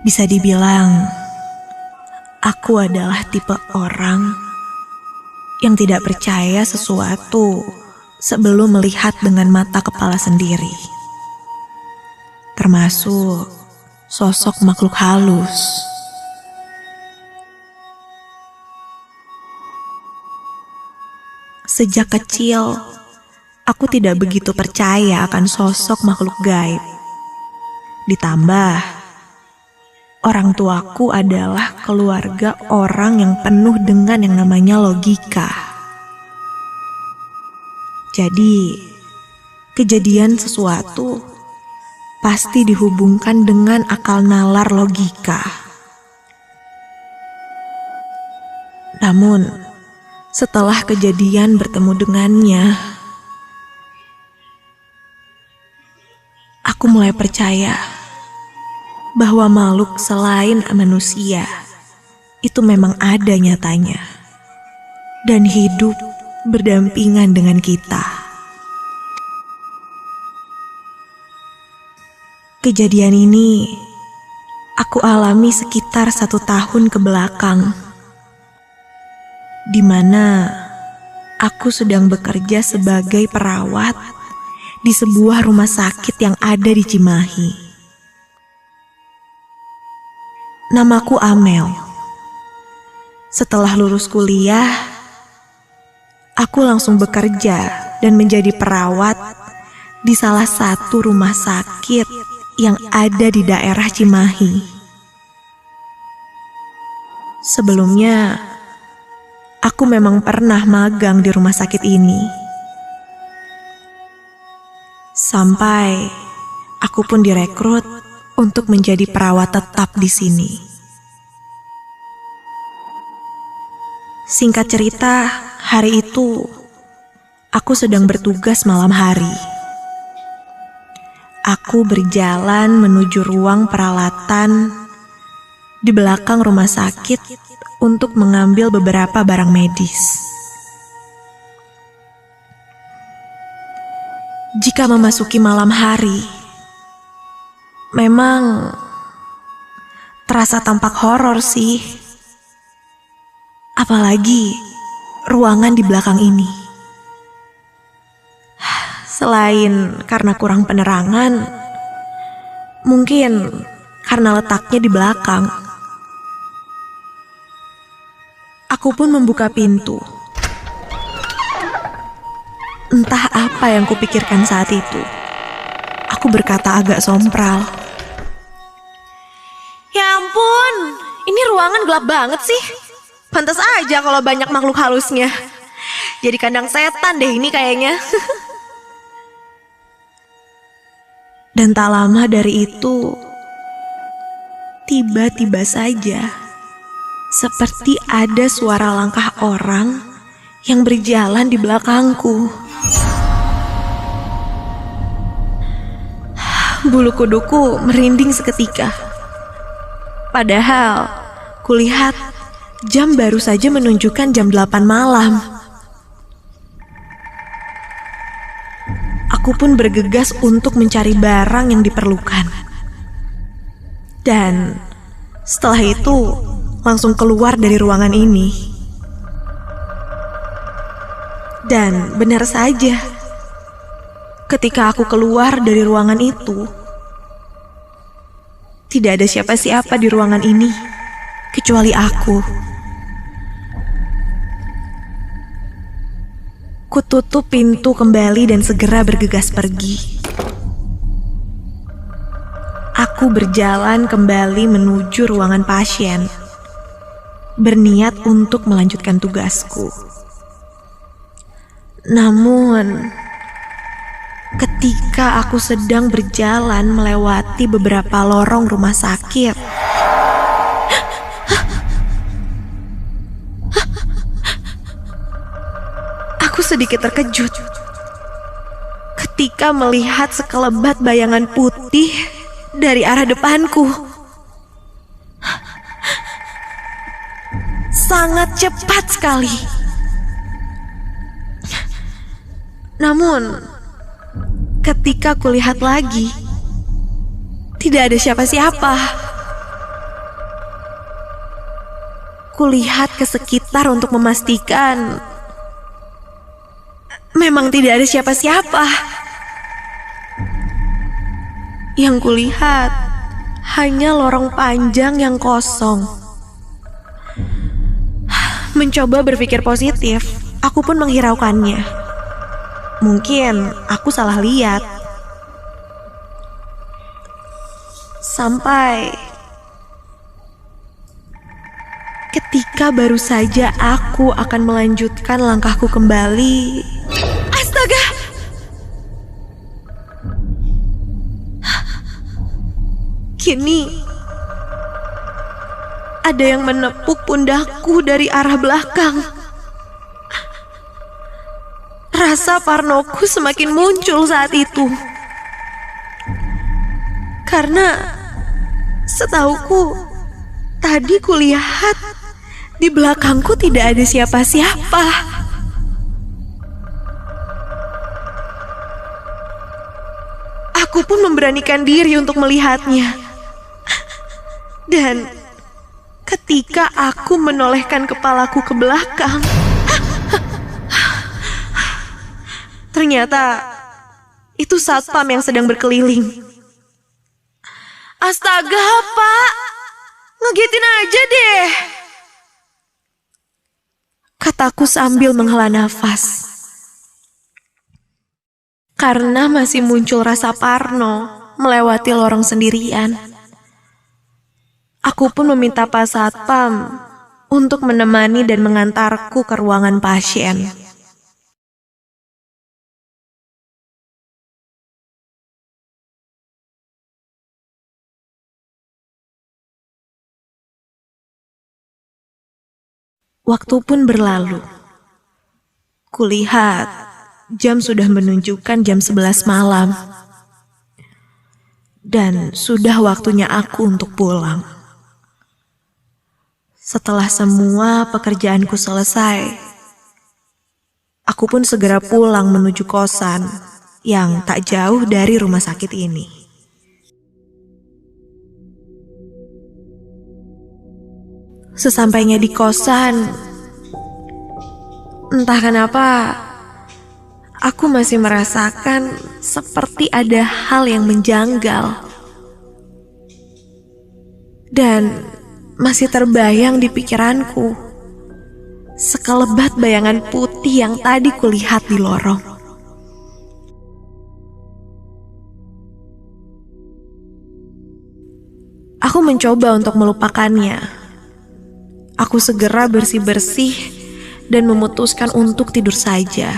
Bisa dibilang, aku adalah tipe orang yang tidak percaya sesuatu sebelum melihat dengan mata kepala sendiri. Termasuk sosok makhluk halus. Sejak kecil, aku tidak begitu percaya akan sosok makhluk gaib. Ditambah, orang tuaku adalah keluarga orang yang penuh dengan yang namanya logika. Jadi, kejadian sesuatu pasti dihubungkan dengan akal nalar logika. Namun, setelah kejadian bertemu dengannya, aku mulai percaya bahwa makhluk selain manusia itu memang ada nyatanya dan hidup berdampingan dengan kita. Kejadian ini aku alami sekitar 1 tahun ke belakang, di mana aku sedang bekerja sebagai perawat di sebuah rumah sakit yang ada di Cimahi. Namaku Amel. Setelah lulus kuliah, aku langsung bekerja dan menjadi perawat di salah satu rumah sakit yang ada di daerah Cimahi. Sebelumnya, aku memang pernah magang di rumah sakit ini. Sampai aku pun direkrut untuk menjadi perawat tetap di sini. Singkat cerita, hari itu aku sedang bertugas malam hari. Aku berjalan menuju ruang peralatan di belakang rumah sakit untuk mengambil beberapa barang medis. Jika memasuki malam hari, memang terasa tampak horor sih. Apalagi ruangan di belakang ini. Selain karena kurang penerangan, mungkin karena letaknya di belakang. Aku pun membuka pintu. Entah apa yang kupikirkan saat itu. Aku berkata agak sompral. Ya ampun, ini ruangan gelap banget sih. Pantas aja kalau banyak makhluk halusnya. Jadi kandang setan deh ini kayaknya. Dan tak lama dari itu, tiba-tiba saja, seperti ada suara langkah orang yang berjalan di belakangku. Bulu kuduku merinding seketika. Padahal, kulihat jam baru saja menunjukkan jam 8 malam. Aku pun bergegas untuk mencari barang yang diperlukan. Dan setelah itu, langsung keluar dari ruangan ini. Dan benar saja, ketika aku keluar dari ruangan itu, tidak ada siapa-siapa di ruangan ini, kecuali aku. Kututup pintu kembali dan segera bergegas pergi. Aku berjalan kembali menuju ruangan pasien, berniat untuk melanjutkan tugasku. Namun, ketika aku sedang berjalan melewati beberapa lorong rumah sakit, aku sedikit terkejut ketika melihat sekelebat bayangan putih dari arah depanku. Sangat cepat sekali. Namun, ketika kulihat lagi, tidak ada siapa-siapa. Kulihat ke sekitar untuk memastikan memang tidak ada siapa-siapa. Yang kulihat hanya lorong panjang yang kosong. Mencoba berpikir positif, aku pun menghiraukannya. Mungkin aku salah lihat. Sampai ketika baru saja aku akan melanjutkan langkahku kembali. Astaga! Kini ada yang menepuk pundakku dari arah belakang. Rasa parnoku semakin muncul saat itu. Karena setauku tadi kulihat di belakangku tidak ada siapa-siapa. Aku pun memberanikan diri untuk melihatnya. Dan ketika aku menolehkan kepalaku ke belakang, ternyata itu satpam yang sedang berkeliling. Astaga, Pak, ngegitin aja deh, kataku sambil menghela nafas. Karena masih muncul rasa parno melewati lorong sendirian. Aku pun meminta Pak Satpam untuk menemani dan mengantarku ke ruangan pasien. Waktu pun berlalu. Kulihat jam sudah menunjukkan jam 11 malam. Dan sudah waktunya aku untuk pulang. Setelah semua pekerjaanku selesai, aku pun segera pulang menuju kosan yang tak jauh dari rumah sakit ini. Sesampainya di kosan, entah kenapa aku masih merasakan seperti ada hal yang menjanggal. Dan masih terbayang di pikiranku sekelebat bayangan putih yang tadi kulihat di lorong. Aku mencoba untuk melupakannya. Aku segera bersih-bersih dan memutuskan untuk tidur saja.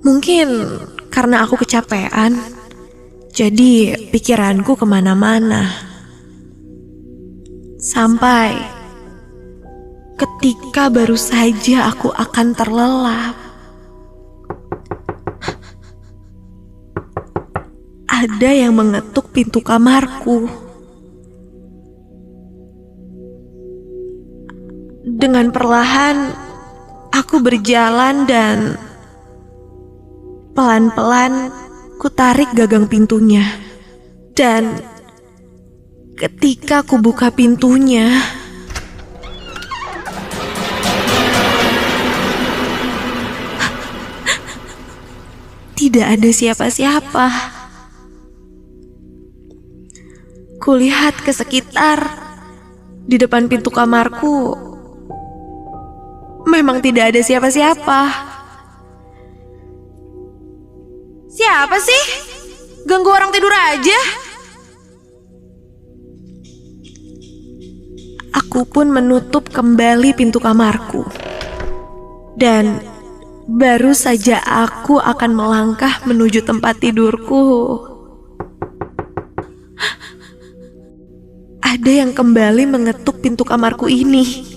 Mungkin karena aku kecapean, jadi pikiranku kemana-mana. Sampai ketika baru saja aku akan terlelap, ada yang mengetuk pintu kamarku. Dengan perlahan, aku berjalan dan pelan-pelan kutarik gagang pintunya. Dan ketika ku buka pintunya, tidak ada siapa-siapa. Kulihat ke sekitar. Di depan pintu kamarku memang tidak ada siapa-siapa. Siapa sih? Ganggu orang tidur aja. Aku pun menutup kembali pintu kamarku. Dan baru saja aku akan melangkah menuju tempat tidurku, ada yang kembali mengetuk pintu kamarku ini.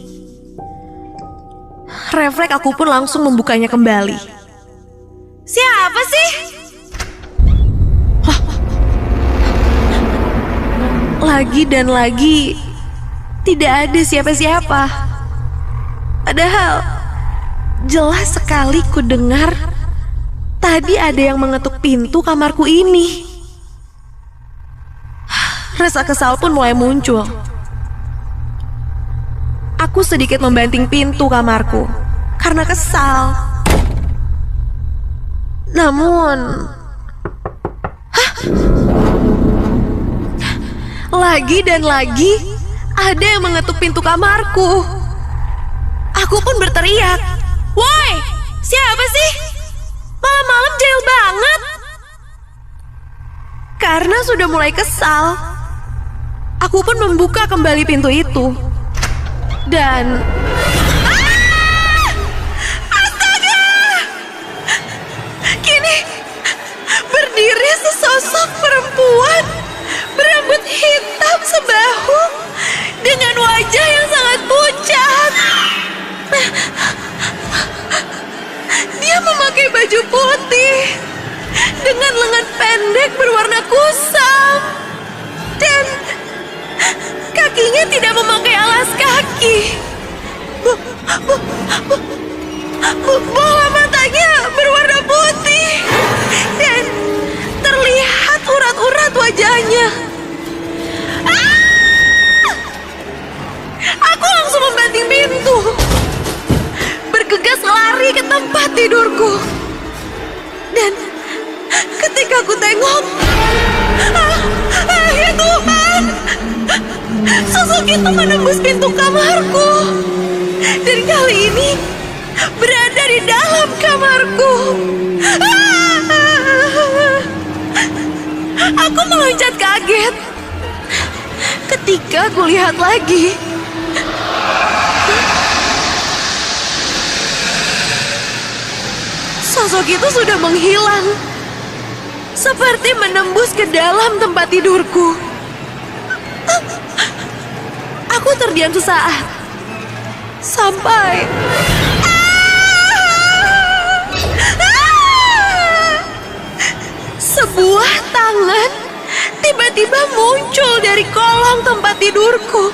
Refleks aku pun langsung membukanya kembali. Siapa sih? Lagi dan lagi tidak ada siapa-siapa. Padahal jelas sekali ku dengar tadi ada yang mengetuk pintu kamarku ini. Rasa kesal pun mulai muncul. aku sedikit membanting pintu kamarku karena kesal. Namun, lagi dan lagi ada yang mengetuk pintu kamarku. Aku pun berteriak, "Woi, siapa sih? Malam-malam jahil banget." Karena sudah mulai kesal, aku pun membuka kembali pintu itu. Dan astaga! Kini berdiri sesosok perempuan berambut hitam sebahu dengan wajah yang sangat pucat. Dia memakai baju putih dengan lengan pendek berwarna kusam dan kakinya tidak memakai alas kaki. Bola matanya berwarna putih dan terlihat urat-urat wajahnya. Aku langsung membanting pintu, bergegas lari ke tempat tidurku. Dan ketika aku tengok, ya Tuhan, sosok itu menembus pintu kamarku. Dan kali ini berada di dalam kamarku. Aku meloncat kaget ketika aku lihat lagi. Sosok itu sudah menghilang, seperti menembus ke dalam tempat tidurku. Aku terdiam sesaat, sampai sebuah tangan tiba-tiba muncul dari kolong tempat tidurku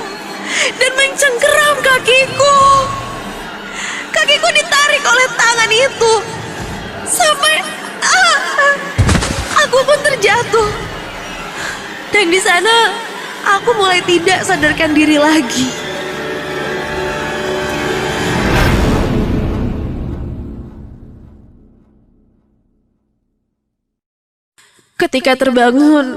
dan mencengkeram kakiku. Kakiku ditarik oleh tangan itu sampai aku pun terjatuh. Dan di sana aku mulai tidak sadarkan diri lagi. Ketika terbangun,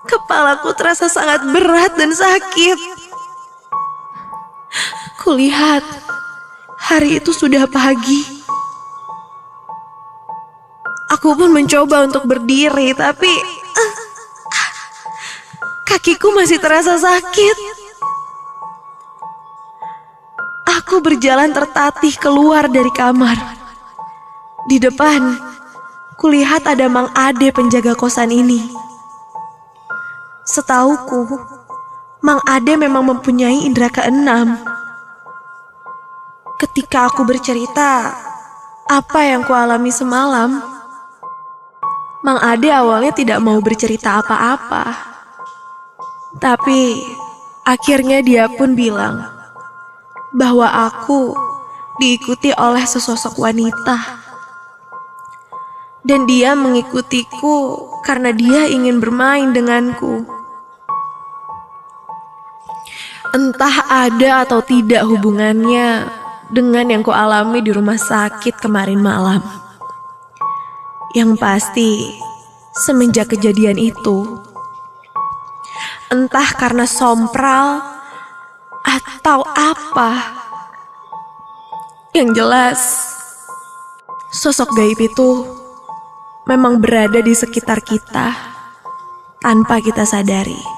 kepalaku terasa sangat berat dan sakit. Kulihat hari itu sudah pagi. Aku pun mencoba untuk berdiri, tapi kakiku masih terasa sakit. Aku berjalan tertatih keluar dari kamar. Di depan, kulihat ada Mang Ade penjaga kosan ini. Setauku, Mang Ade memang mempunyai indera keenam. Ketika aku bercerita apa yang kualami semalam, Mang Ade awalnya tidak mau bercerita apa-apa. Tapi akhirnya dia pun bilang bahwa aku diikuti oleh sesosok wanita. Dan dia mengikutiku karena dia ingin bermain denganku. Entah ada atau tidak hubungannya dengan yang kualami di rumah sakit kemarin malam. Yang pasti, semenjak kejadian itu, entah karena sompral atau apa, yang jelas, sosok gaib itu memang berada di sekitar kita tanpa kita sadari.